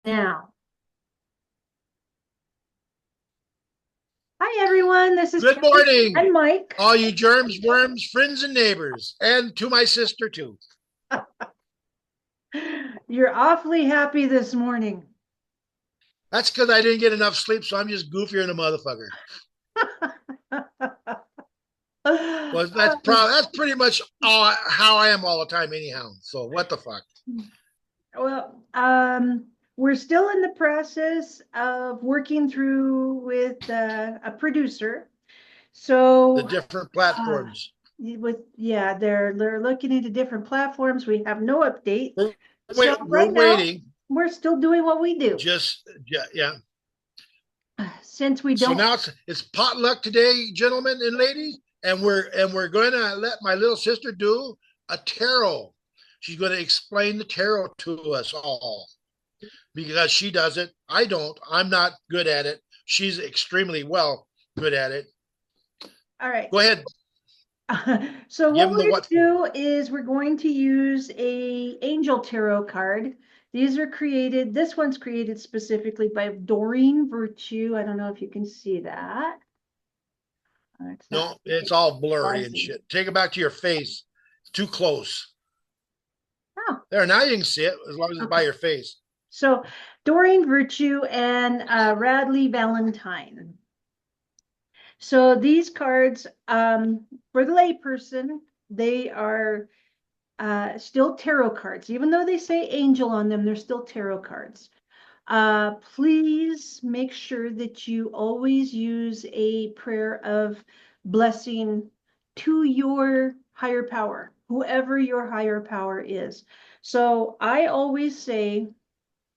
Now, hi everyone. This is Good Kelly morning, and Mike. all you germs, worms, friends, and neighbors, and to my sister, too. You're awfully happy this morning. That's because I didn't get enough sleep, so I'm just goofier than a motherfucker. Well, that's pretty much how I am all the time, anyhow. So what the fuck? Well, we're still in the process of working through with a producer. The So, different uh, platforms. they're looking into different platforms. We have no update. We're, So we're right now, waiting. we're still doing what we do. Yeah. Since we So don't. now it's potluck today, gentlemen and ladies, and we're going to let my little sister do a tarot. She's going to explain the tarot to us all, because she does it. I don't. I'm not good at it. She's extremely good at it. All right. Go ahead. So Give what them we're the going to what for. do is we're going to use a angel tarot card. These are created, this one's created specifically by Doreen Virtue. I don't know if you can see that. It's not No, it's very all blurry and fuzzy. shit. Take it back to your face. It's too close. Oh, There, now you can see it as long as it's by okay. your face. So Doreen Virtue and Radley Valentine. So these cards, for the layperson, they are still tarot cards. Even though they say angel on them, they're still tarot cards. Please make sure that you always use a prayer of blessing to your higher power, whoever your higher power is. So I always say,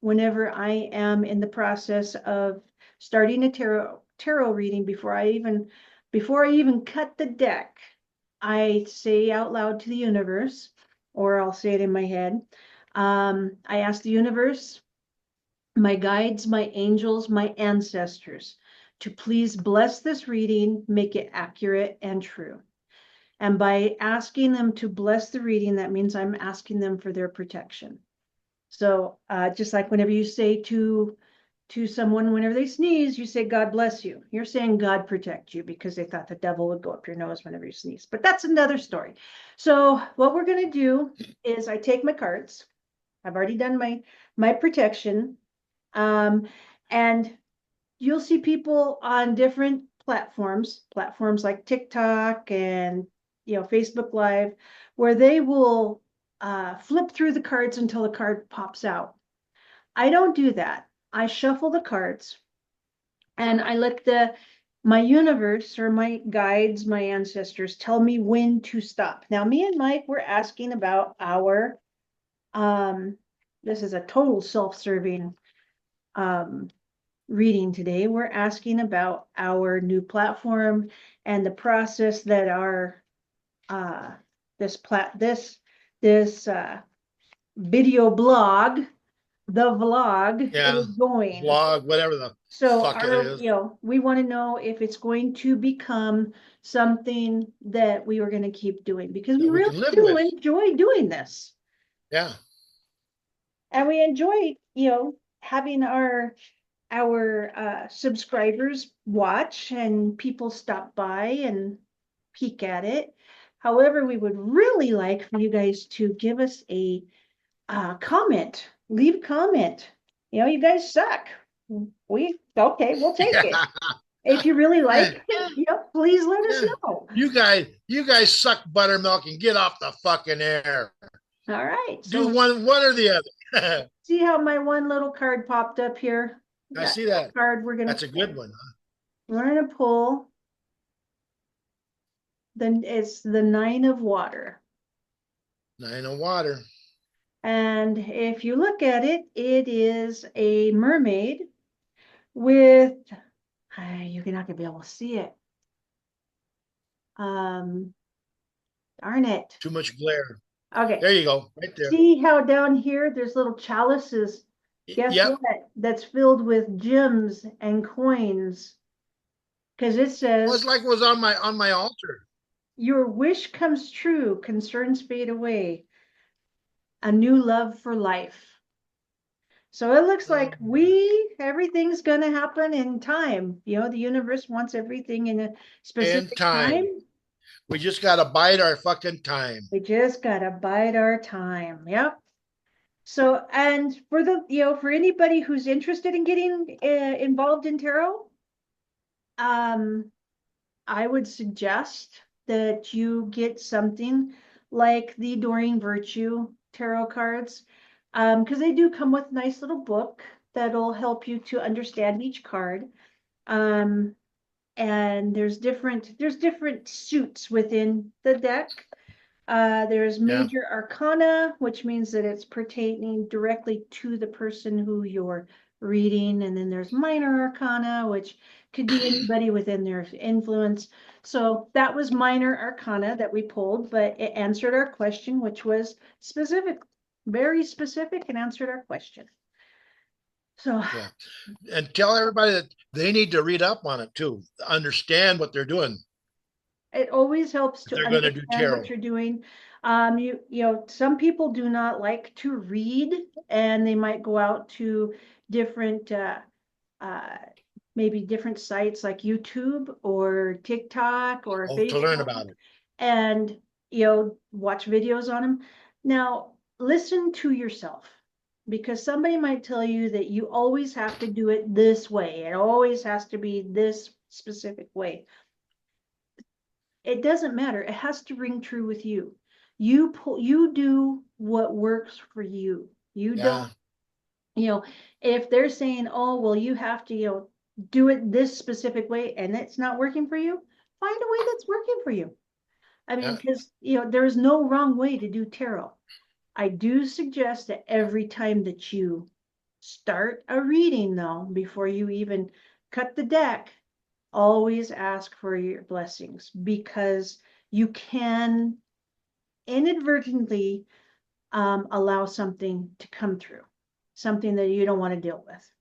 whenever I am in the process of starting a tarot reading, before I even cut the deck, I say out loud to the universe, or I'll say it in my head. I ask the universe, my guides, my angels, my ancestors, to please bless this reading, make it accurate and true. And by asking them to bless the reading, that means I'm asking them for their protection. So just like whenever you say to someone, whenever they sneeze, you say, God bless you. You're saying God protect you because they thought the devil would go up your nose whenever you sneeze. But that's another story. So what we're going to do is I take my cards. I've already done my protection. Um, and you'll see people on different platforms like TikTok and Facebook Live, where they will flip through the cards until the card pops out. I don't do that. I shuffle the cards and I let the my universe or my guides, my ancestors tell me when to stop. Now, me and Mike were asking about our um this is a total self-serving um reading today. We're asking about our new platform and the process that our uh this video blog, the vlog Yeah. is going. Vlog, whatever the So fuck it is. we want to know if it's going to become something that we are going to keep doing because we That we really can live do with. enjoy doing this. Yeah. And we enjoy, having our subscribers watch and people stop by and peek at it. However, we would really like for you guys to give us a comment, leave a comment. You guys suck. Okay, we'll take Yeah. it. If you really Yeah. like it, please let us Yeah. know. You guys suck buttermilk and get off the fucking air. All right. Do So one or the other. see how my one little card popped up here? I That see little that. card we're gonna That's a pull. good one. We're gonna pull. Then it's the Nine of Water. Nine of water. And if you look at it, it is a mermaid with, you're not gonna be able to see it. Um, darn it. Too much glare. Okay. There you go. Right there. See how down here there's little chalices. Guess Yep. what? That's filled with gems and coins. Because it Well, it's says, like it was on my altar. your wish comes true, concerns fade away, a new love for life. So it looks like everything's gonna happen in time. You know, the universe wants everything in a In specific time. time. We just gotta bide our fucking time. We just gotta bide our time. Yep. So, and for for anybody who's interested in getting involved in tarot, um, I would suggest that you get something like the Doreen Virtue tarot cards, because they do come with a nice little book that'll help you to understand each card. Um, and there's different suits within the deck. There's Yeah. major arcana, which means that it's pertaining directly to the person who you're reading. And then there's minor arcana, which could be anybody within their influence. So that was minor arcana that we pulled, but it answered our question, which was specific, very specific, and answered our question. So Yeah. And tell everybody that they need to read up on it too, understand what they're doing. it always helps If to they're going to do understand what tarot. you're doing. Some people do not like to read, and they might go out to different, uh, maybe different sites like YouTube or TikTok or Oh, to learn Facebook, about it. and watch videos on them. Now, listen to yourself, because somebody might tell you that you always have to do it this way. It always has to be this specific way. It doesn't matter. It has to ring true with you. You do what works for you. You don't, Yeah. if they're saying, oh, well, you have to, do it this specific way and it's not working for you, find a way that's working for you. I mean, Yeah. because, there is no wrong way to do tarot. I do suggest that every time that you start a reading, though, before you even cut the deck, always ask for your blessings, because you can inadvertently allow something to come through, something that you don't want to deal with.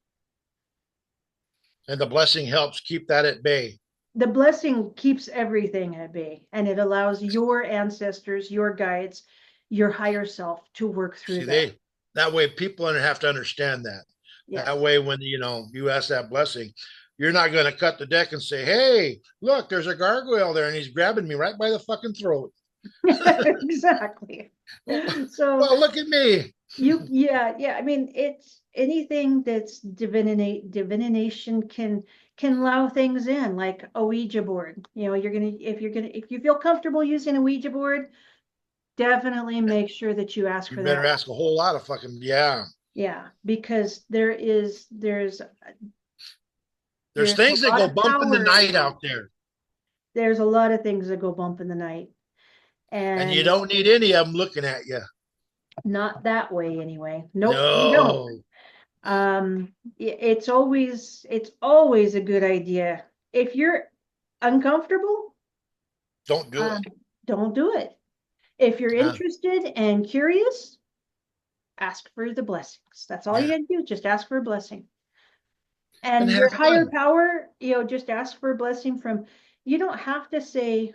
And the blessing helps keep that at bay. The blessing keeps everything at bay, and it allows your ancestors, your guides, your higher self to work through See, that. that way people have to understand that. That Yes. way, when you ask that blessing, you're not going to cut the deck and say, "Hey, look, there's a gargoyle there, and he's grabbing me right by the fucking throat." Exactly. Well, So well, look at me. yeah. I mean, it's anything that's divination can allow things in, like a Ouija board. If you feel comfortable using a Ouija board, definitely make sure that you ask You for that. better ask a whole lot of fucking yeah. Yeah, because there's There's a things that lot go of bump in the power night out there, there's a lot of things that go bump in the night, and you and don't need any of them looking at you. not that way anyway. Nope, you don't. No, It's always a good idea. If you're uncomfortable, don't do um, it. don't do it. If you're Yeah, interested and curious, ask for the blessings. That's all you yeah, gotta do. Just ask for a blessing. and And your have higher fun. power, just ask for a blessing from, you don't have to say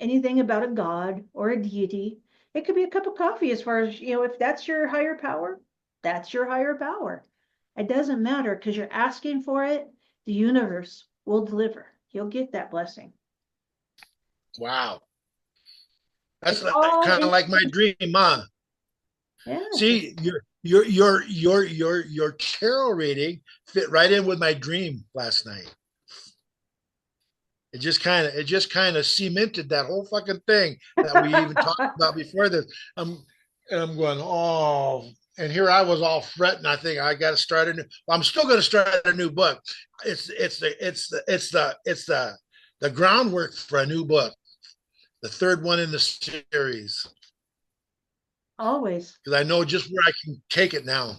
anything about a god or a deity. It could be a cup of coffee, as far as, if that's your higher power, that's your higher power. It doesn't matter, because you're asking for it. The universe will deliver. You'll get that blessing. Wow, that's It's all kind of in, like my dream, huh? yes, See, your tarot reading fit right in with my dream last night. It just kind of cemented that whole fucking thing that we even talked about before this. I'm going, oh, and here I was all fretting. I think I got to start a new. Well, I'm still going to start a new book. It's the groundwork for a new book, the third one in the series, always. because I know just where I can take it now.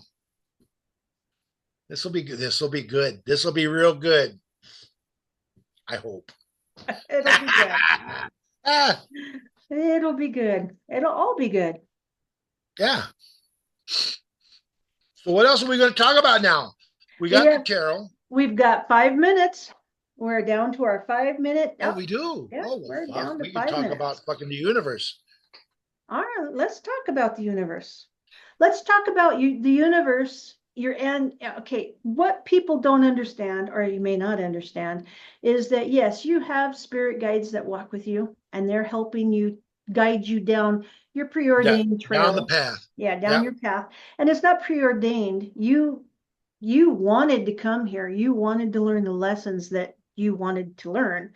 This will be good. This will be good. This will be real good. I hope. It'll be good. Ah, It'll be good. It'll all be good. yeah. So what else are we going to talk about now? We got the tarot. We've got 5 minutes. We're down to our 5 minute. Oh, we do. Yeah, Oh, well, we're fuck. down to We can 5 talk minutes. about fucking the universe. All right, let's talk about the universe. Let's talk about the universe okay, what people don't understand, or you may not understand, is that yes, you have spirit guides that walk with you, and they're helping you guide you down your preordained Down the trail. path. Yeah, down Yep. your path. And it's not preordained. You wanted to come here. You wanted to learn the lessons that you wanted to learn.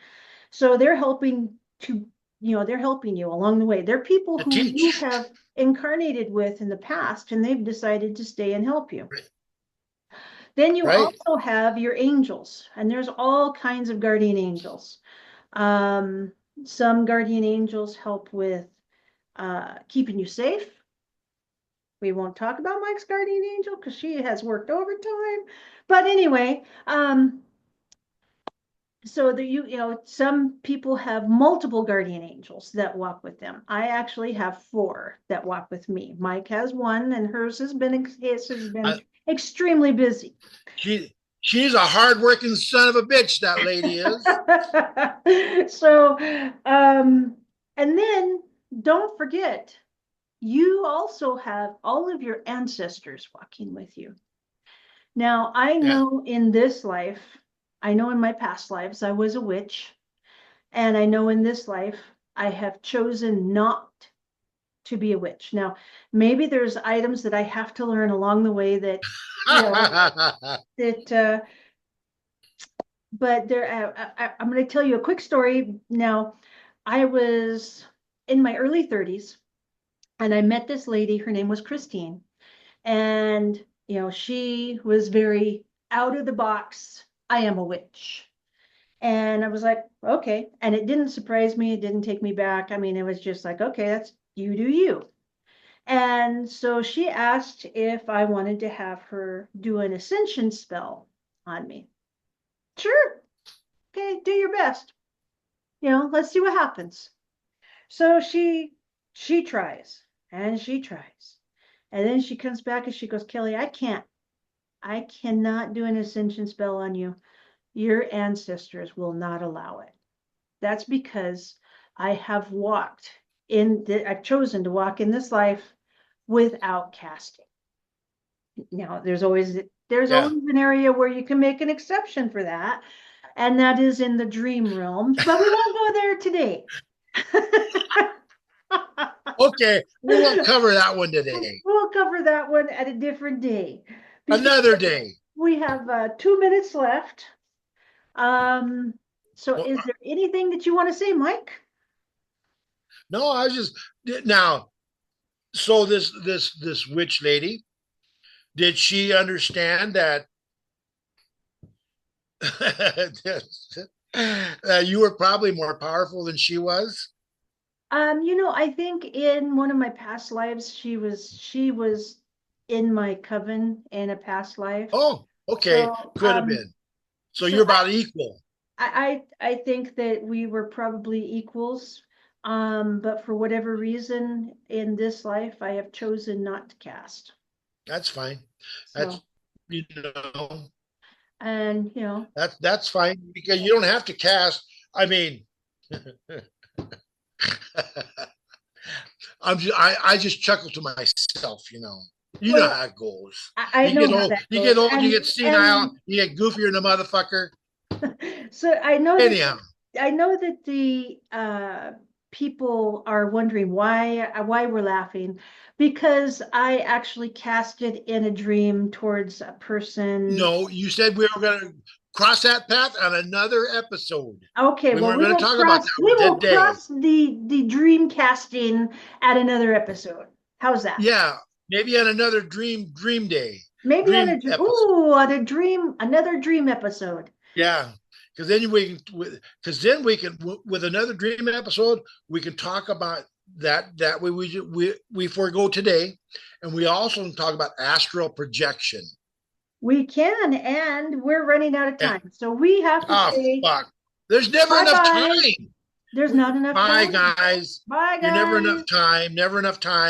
So they're helping to, they're helping you along the way. They're people To who you teach. have incarnated with in the past, and they've decided to stay and help you. Then you Right. also have your angels, and there's all kinds of guardian angels. Um, some guardian angels help with keeping you safe. We won't talk about Mike's guardian angel because she has worked overtime. But anyway, so that some people have multiple guardian angels that walk with them. I actually have 4 that walk with me. Mike has 1, and his has been I, extremely busy. she's a hardworking son of a bitch, that lady is. So, and then don't forget, you also have all of your ancestors walking with you. Now, I Yeah. know in this life, I know in my past lives, I was a witch. And I know in this life, I have chosen not to be a witch. Now, maybe there's items that I have to learn along the way that, that, but I'm going to tell you a quick story. Now, I was in my early 30s and I met this lady. Her name was Christine. And, she was very out of the box. I am a witch. And I was like, okay. And it didn't surprise me. It didn't take me back. I mean, it was just like, okay, that's you do you. And so she asked if I wanted to have her do an ascension spell on me. Sure. Okay, do your best. Let's see what happens. So she tries and she tries. And then she comes back and she goes, Kelly, I cannot do an ascension spell on you. Your ancestors will not allow it. That's because I've chosen to walk in this life without casting. Now, there's Yeah. always an area where you can make an exception for that, and that is in the dream realms, but we won't go there today. Okay. We won't cover that one today. We'll cover that one at a different day because Another day. we have 2 minutes left. Um, so Well, is there anything that you want to say, Mike? no, I was just now. So this witch lady, did she understand that you were probably more powerful than she was? I think in one of my past lives, she was in my coven in a past life. Oh, okay, So, could have been. So so you're about equal. I think that we were probably equals. But for whatever reason in this life, I have chosen not to cast. That's fine. That's So, you know and that's fine because you don't have to cast. I mean, I just chuckle to myself. You know well, how it goes. I You know get how old, that you goes. get old, you And get senile, you get goofier than a motherfucker. so Anyhow, I know that the people are wondering why we're laughing, because I actually casted in a dream towards a person. no, you said we were going to cross that path on another episode. Okay, We well, weren't going to talk about that we one will today. cross the dream casting at another episode. How's that? Yeah, maybe on another dream day, Maybe on dream episode. on another dream episode. Yeah, because then we can with another dream episode we can talk about that way we forego today, and we also can talk about astral projection. We can, and we're running out of And time. So we have to oh say fuck, there's never enough bye-bye. time. There's not enough Bye time. guys, Bye, you're never enough guys. time. Never enough time.